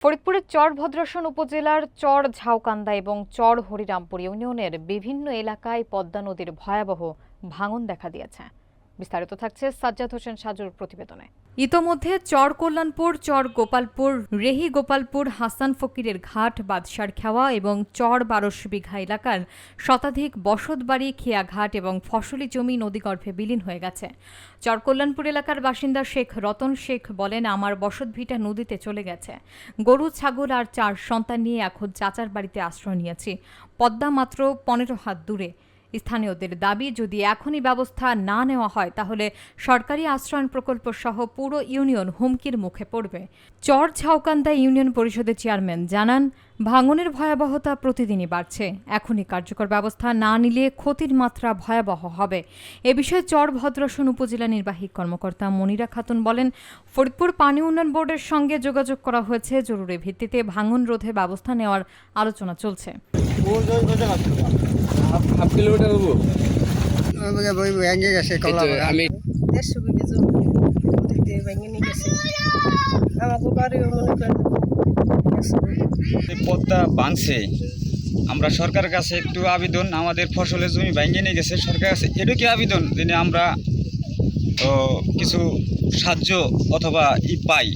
ফরিদপুরের চর ভদ্রাসন উপজেলার চর ঝাউকান্দা এবং চর হরিরামপুর ইউনিয়নের বিভিন্ন এলাকায় পদ্মা নদীর ভয়াবহ ভাঙন দেখা দিয়েছে। বিস্তারিত থাকছে সাজ্জাদ হোসেন সাজুর প্রতিবেদনে। ইতোমধ্যে চর কল্যাণপুর, চর গোপালপুর, রেহি গোপালপুর, হাসান ফকিরের ঘাট, বাদশার খেওয়া এবং চর ১২০০ বিঘা এলাকার শতাধিক বসতবাড়ি, খেয়াঘাট এবং ফসলি জমি নদীগর্ভে বিলীন হয়ে গেছে। চর কল্যাণপুর এলাকার বাসিন্দা শেখ রতন শেখ বলেন, আমার বসতভিটা নদীতে চলে গেছে। গরু, ছাগল আর ৪ সন্তান নিয়ে এখন চাচার বাড়িতে আশ্রয় নিয়েছি। পদ্মা মাত্র ১৫ হাত দূরে। স্থানীয়দের দাবি, যদি এখনই ব্যবস্থা না নেওয়া হয় তাহলে সরকারি আশ্রয়ণ প্রকল্প সহ পুরো ইউনিয়ন হুমকির মুখে পড়বে। চর ঝাউকান্দা ইউনিয়ন পরিষদের চেয়ারম্যান জানান, ভাঙনের ভয়াবহতা প্রতিদিনই বাড়ছে। এখনই কার্যকর ব্যবস্থা না নিলে ক্ষতির মাত্রা ভয়াবহ হবে। এ বিষয়ে চর ভদ্রাসন উপজেলা নির্বাহী কর্মকর্তা মনিরা খাতুন বলেন, ফরিদপুর পানি উন্নয়ন বোর্ডের সঙ্গে যোগাযোগ করা হয়েছে। জরুরি ভিত্তিতে ভাঙন রোধে ব্যবস্থা নেওয়ার আলোচনা চলছে। হাফ কিলোমিটার হবো ভেঙে গেছে আমি ১৫০ বিঘা জমি নদীতে ভেঙে নিয়ে গেছে। আমাকে বাড়িও মনে করেন পদ্মা ভাঙছে, আমরা সরকারের কাছে একটু আবেদন, আমাদের ফসলের জমি ভেঙে নিয়ে গেছে, সরকারের কাছে এটুকু আবেদন যেন আমরা কিছু সাহায্য অথবা পাই,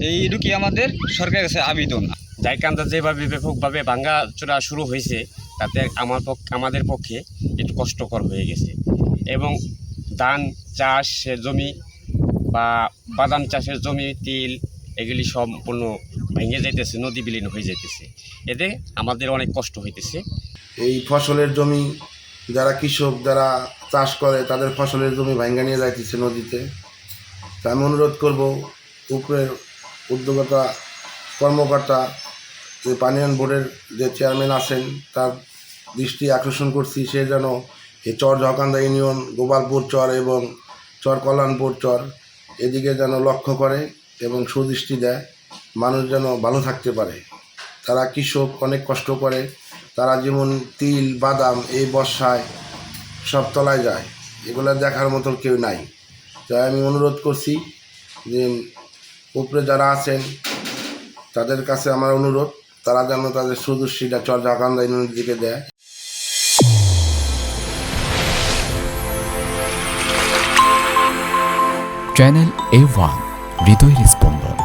এইটুকুই আমাদের সরকারের কাছে আবেদন। ঝাউকান্দা যেভাবে ব্যাপকভাবে ভাঙা চোরা শুরু হয়েছে তাতে আমাদের পক্ষে একটু কষ্টকর হয়ে গেছে এবং ধান চাষের জমি বা বাদাম চাষের জমি, তিল এগুলি সম্পূর্ণ ভেঙে যাইতেছে, নদী বিলীন হয়ে যাইতেছে। এতে আমাদের অনেক কষ্ট হইতেছে। এই ফসলের জমি যারা কৃষক যারা চাষ করে তাদের ফসলের জমি ভাঙ্গা নিয়ে যাইতেছে নদীতে। তা আমি অনুরোধ করব উপরের উদ্যোগতা কর্মকর্তা, যে পানি উন্নয়ন বোর্ডের যে চেয়ারম্যান আছেন তার দৃষ্টি আকর্ষণ করছি, সে যেন এই চর ঝাউকান্দা ইউনিয়ন, গোপালপুর চর এবং চর কল্যাণপুর চর এদিকে যেন লক্ষ্য করে এবং সুদৃষ্টি দেয়, মানুষ যেন ভালো থাকতে পারে। তারা কৃষক, অনেক কষ্ট করে, তারা যেমন তিল, বাদাম এই বর্ষায় সব তলায় যায়, এগুলো দেখার মতো কেউ নাই। তাই আমি অনুরোধ করছি যে উপরে যারা আছেন তাদের কাছে আমার অনুরোধ, তারা যেন তাদের সুদৃষ্টিটা চর ঝাউকান্দা ইউনিয়নের দিকে দেয়। চ্যানেল A1 হৃদয়ের স্পন্দন।